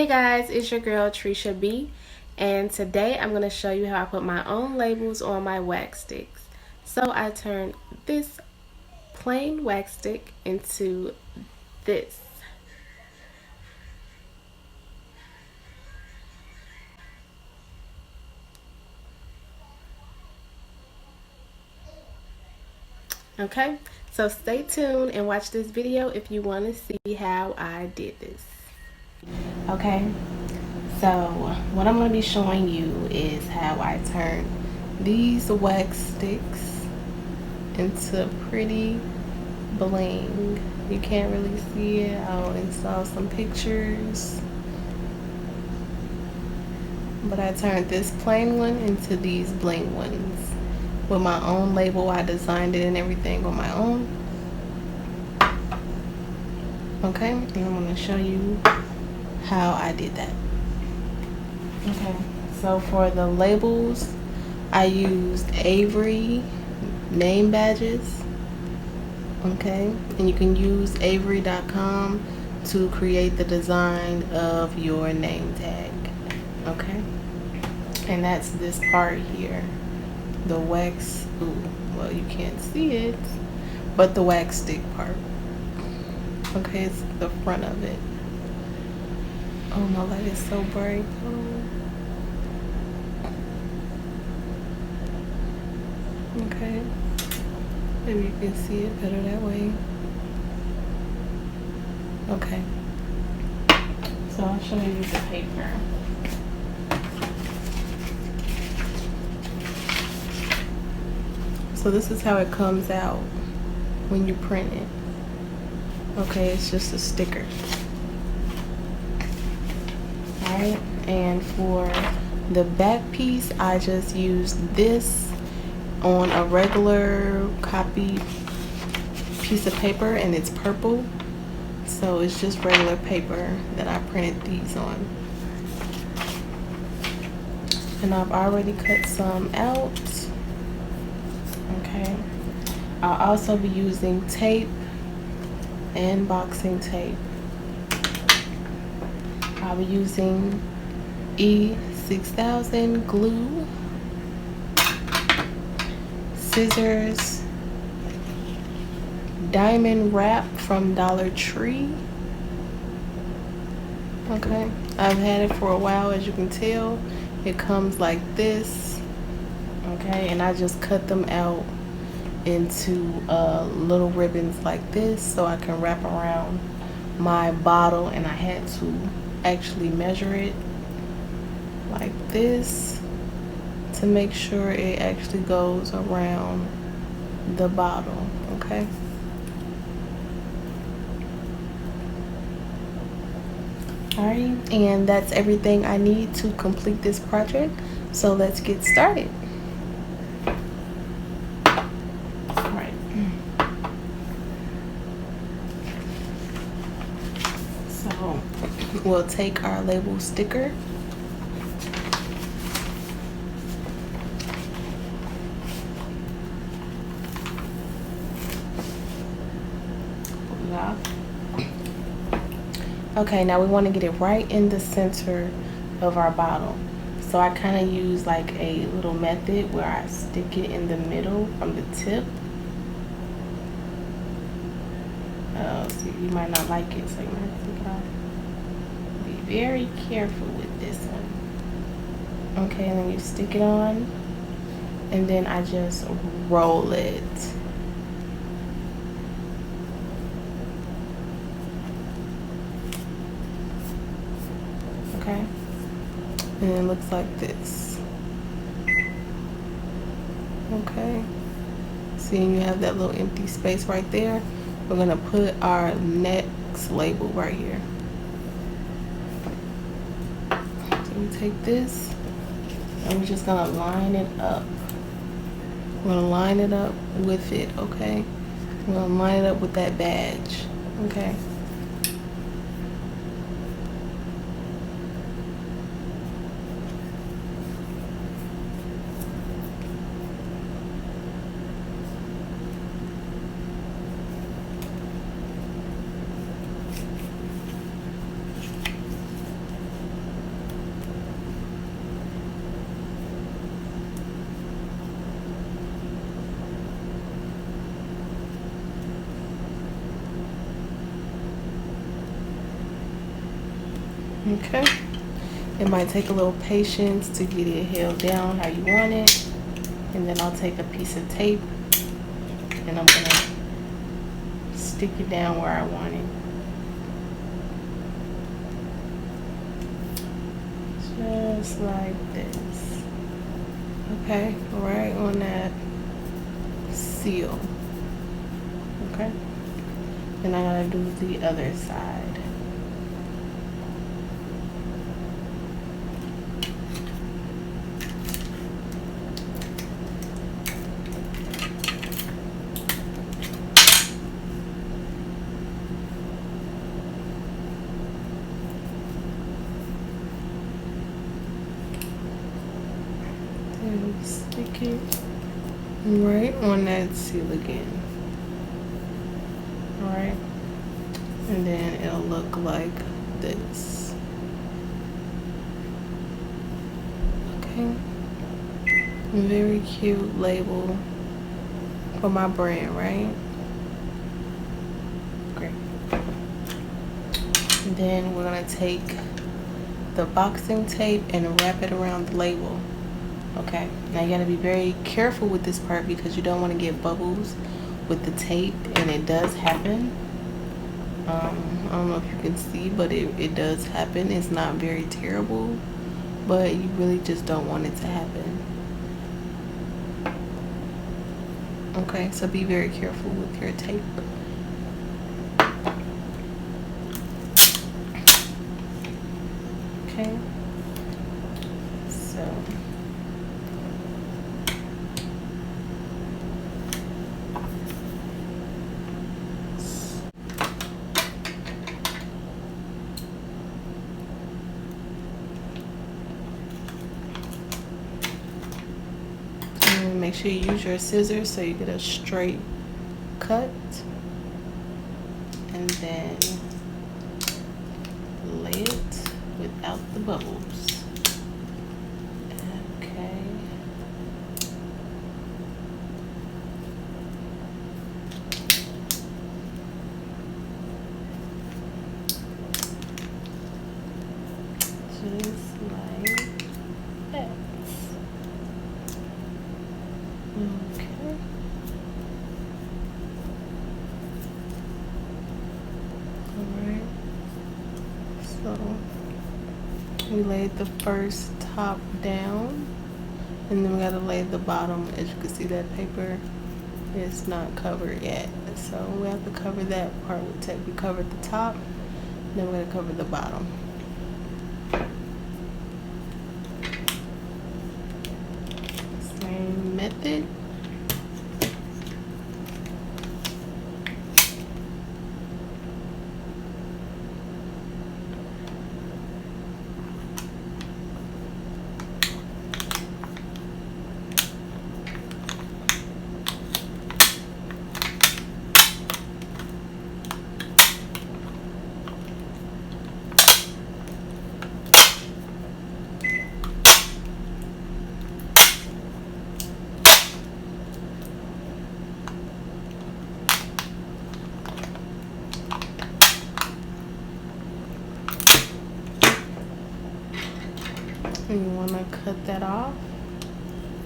Hey guys, it's your girl Trisha B, and today I'm going to show you how I put my own labels on my wax sticks. So I turned this plain wax stick into this. Okay, so stay tuned and watch this video if you want to see how I did this. Okay, so what I'm going to be showing you is how I turned these wax sticks into pretty bling. You can't really see it. I'll install some pictures. But I turned this plain one into these bling ones with my own label. I designed it and everything on my own. Okay, and I'm going to show you how I did that. Okay, so for the labels, I used Avery name badges. Okay, and you can use avery.com to create the design of your name tag. Okay, and that's this part here, the wax. Well, you can't see it, but the wax stick part. Okay, it's the front of it. Oh, my light is so bright. Okay, maybe you can see it better that way. Okay, so I'll show you the paper. So this is how it comes out when you print it. Okay, it's just a sticker. Alright, and for the back piece, I just used this on a regular copy piece of paper, and it's purple. So it's just regular paper that I printed these on. And I've already cut some out. Okay, I'll also be using tape and boxing tape. I'll be using E6000 glue, scissors, diamond wrap from Dollar Tree. Okay, I've had it for a while, as you can tell. It comes like this. Okay, and I just cut them out into little ribbons like this so I can wrap around my bottle, and I had to actually measure it like this to make sure it actually goes around the bottle. Okay, alright, and that's everything I need to complete this project, so let's get started. Alright, so we'll take our label sticker, okay, now we want to get it right in the center of our bottle. So I kind of use like a little method where I stick it in the middle from the tip. So you might not like it, so you might have to take it off. Be very careful with this one. Okay, and then you stick it on, and then I just roll it. Okay, and it looks like this. Okay, see, you have that little empty space right there. We're gonna put our next label right here. So we take this and we're just gonna line it up. We're gonna line it up with it. Okay, we're gonna line it up with that badge. Okay. Okay. It might take a little patience to get it held down how you want it. And then I'll take a piece of tape and I'm gonna stick it down where I want it. Just like this. Okay, right on that seal. Okay. And I gotta do the other side. And stick it right on that seal again. Alright. And then it'll look like this. Okay. Very cute label for my brand, right? Great. And then we're gonna take the boxing tape and wrap it around the label. Okay, now you gotta be very careful with this part because you don't want to get bubbles with the tape, and it does happen. I don't know if you can see, but it does happen. It's not very terrible, but you really just don't want it to happen. Okay, so be very careful with your tape. Okay, so make sure you use your scissors so you get a straight cut, and then lay it without the bubbles. Okay. Just like that. Okay. Alright. So we laid the first top down, and then we gotta lay the bottom. As you can see, that paper is not covered yet. So we have to cover that part with tape. We covered the top, then we're gonna cover the bottom. Same method. And you want to cut that off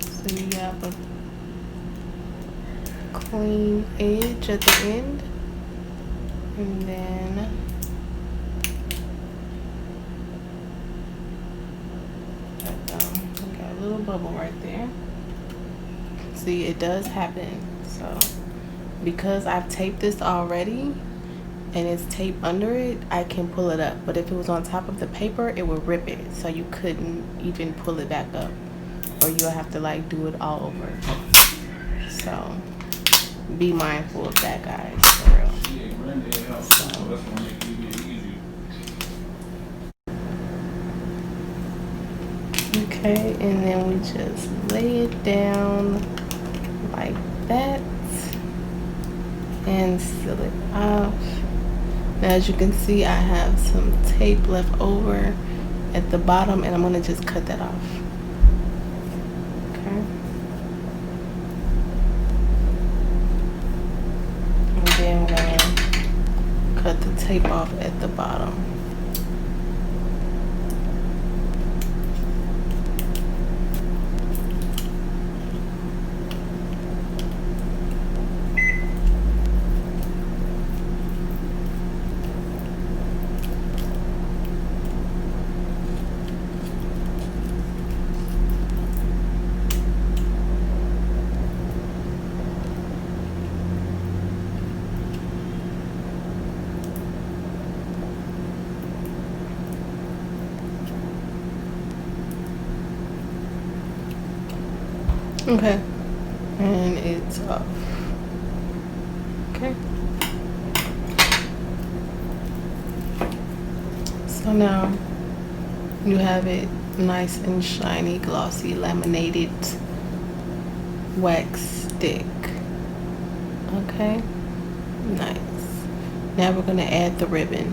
so you have a clean edge at the end. And then we got a little bubble right there. See, it does happen. So because I've taped this already and it's taped under it, I can pull it up. But if it was on top of the paper, it would rip it, so you couldn't even pull it back up, or you'll have to like do it all over. So be mindful of that, guys, for real. Okay, and then we just lay it down like that and seal it off. Now, as you can see, I have some tape left over at the bottom, and I'm going to just cut that off. Okay. And then we're going to cut the tape off at the bottom. Okay, and it's off. Okay, so now you have it nice and shiny, glossy, laminated wax stick. Okay, nice. Now we're going to add the ribbon.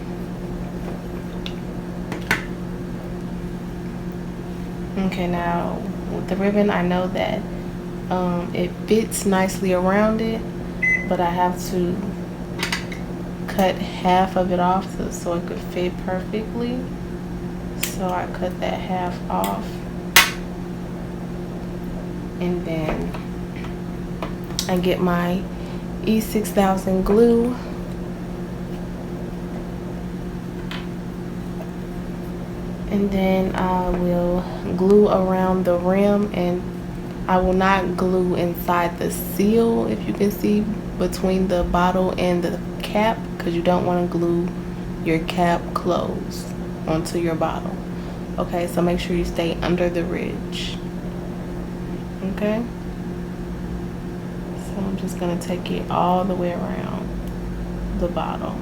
Okay, now with the ribbon, I know that it fits nicely around it, but I have to cut half of it off so it could fit perfectly. So I cut that half off, and then I get my E6000 glue, and then I will glue around the rim, and I will not glue inside the seal, if you can see, between the bottle and the cap, because you don't want to glue your cap closed onto your bottle. Okay, so make sure you stay under the ridge. Okay, so I'm just going to take it all the way around the bottle.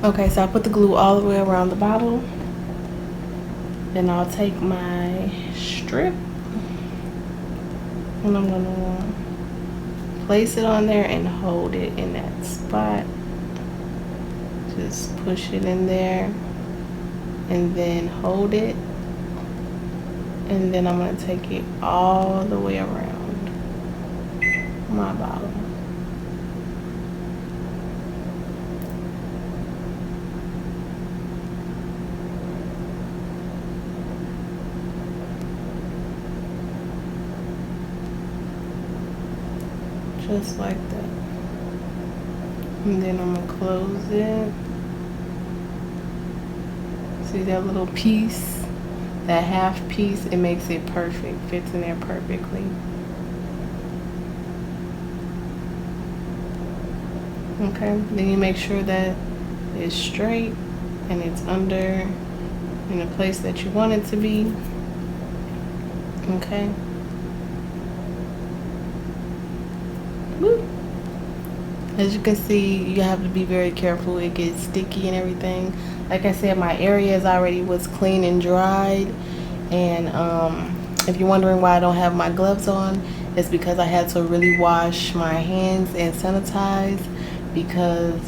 Okay, so I put the glue all the way around the bottle. Then I'll take my strip and I'm gonna place it on there and hold it in that spot. Just push it in there and then hold it. And then I'm gonna take it all the way around my bottle. Just like that. And then I'm gonna close it. See that little piece? That half piece, it makes it perfect, fits in there perfectly. Okay, then you make sure that it's straight and it's under in the place that you want it to be. Okay. Woo. As you can see, you have to be very careful. It gets sticky and everything. Like I said, my areas already was clean and dried. And if you're wondering why I don't have my gloves on, it's because I had to really wash my hands and sanitize, because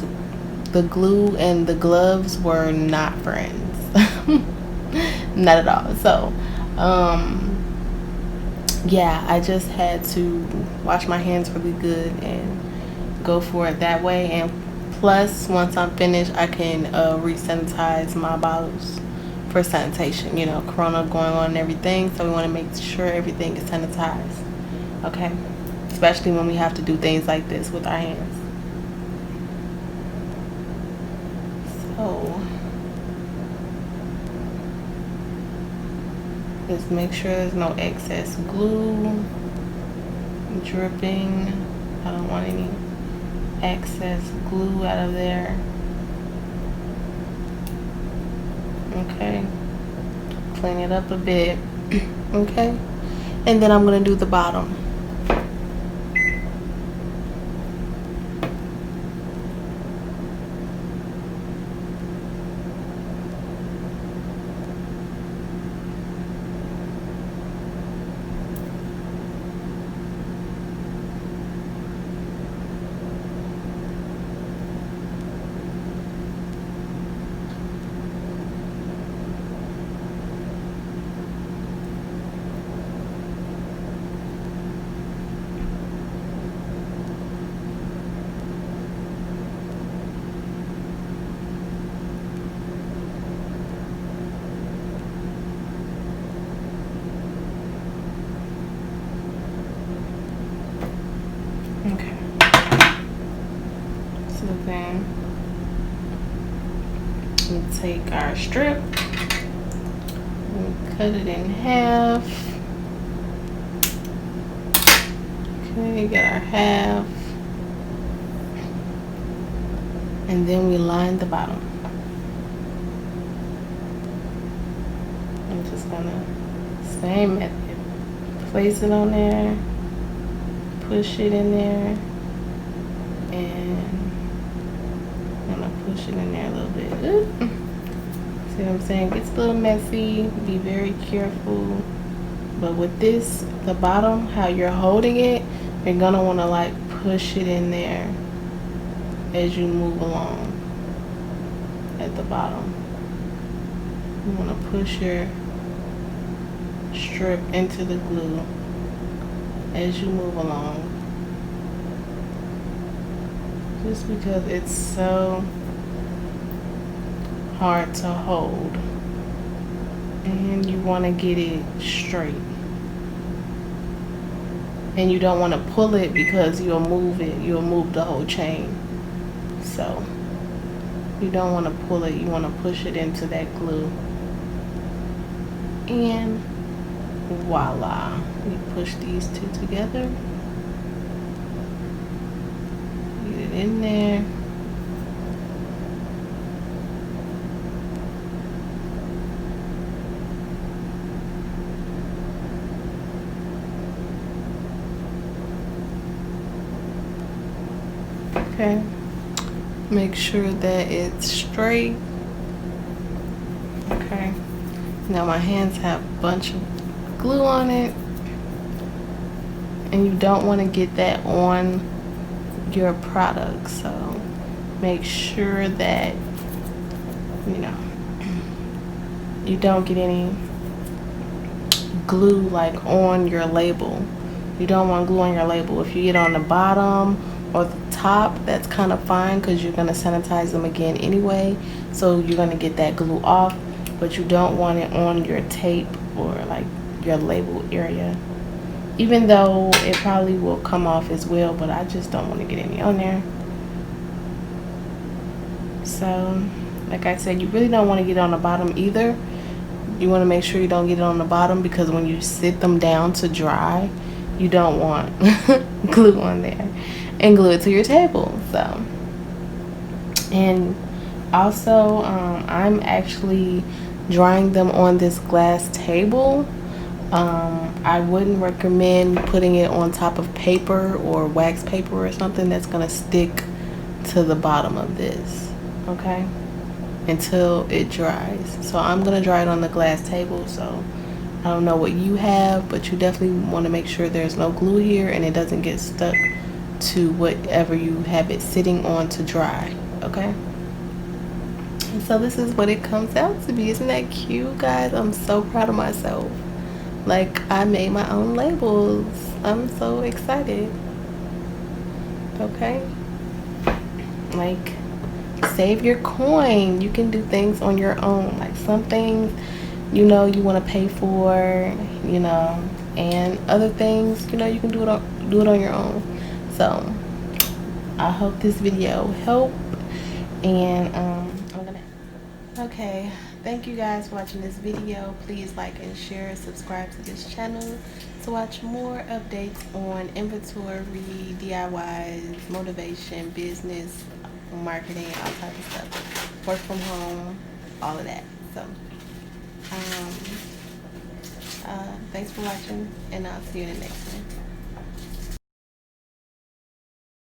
the glue and the gloves were not friends. Not at all. So yeah, I just had to wash my hands really good and go for it that way. And plus, once I'm finished, I can re-sanitize my bottles for sanitation. You know, corona going on and everything, so we want to make sure everything is sanitized. Okay, especially when we have to do things like this with our hands. So just make sure there's no excess glue dripping. I don't want any excess glue out of there. Okay, clean it up a bit. Okay, and then I'm gonna do the bottom. Okay. So then we take our strip and cut it in half. Okay, got our half. And then we line the bottom. I'm just gonna, same method. Place it on there, push it in there, and I'm gonna push it in there a little bit. Oop. See what I'm saying? It gets a little messy. Be very careful. But with this, the bottom, how you're holding it, you're gonna wanna like push it in there as you move along at the bottom. You wanna push your strip into the glue as you move along. Just because it's so hard to hold. And you want to get it straight. And you don't want to pull it because you'll move it. You'll move the whole chain. So you don't want to pull it. You want to push it into that glue. And voila. You push these two together. Get it in there. Okay, make sure that it's straight. Okay, now my hands have a bunch of glue on it, and you don't want to get that on your product, so make sure that you don't get any glue like on your label. You don't want glue on your label. If you get on the bottom or the top, that's kind of fine because you're going to sanitize them again anyway, so you're going to get that glue off, but you don't want it on your tape or like your label area, even though it probably will come off as well, but I just don't want to get any on there. So like I said, you really don't want to get it on the bottom either. You want to make sure you don't get it on the bottom, because when you sit them down to dry, you don't want glue on there and glue it to your table. So, and also I'm actually drying them on this glass table. I wouldn't recommend putting it on top of paper or wax paper or something that's gonna stick to the bottom of this, okay, until it dries. So I'm gonna dry it on the glass table. So I don't know what you have, but you definitely want to make sure there's no glue here and it doesn't get stuck to whatever you have it sitting on to dry, okay? And so this is what it comes out to be. Isn't that cute, guys? I'm so proud of myself. Like, I made my own labels. I'm so excited. Okay? Like, save your coin. You can do things on your own. Like, some things you want to pay for, and other things, you can do it on your own. So I hope this video helped, and okay, thank you guys for watching this video. Please like and share, subscribe to this channel to watch more updates on inventory, DIYs, motivation, business, marketing, all types of stuff, work from home, all of that. So thanks for watching, and I'll see you in the next one.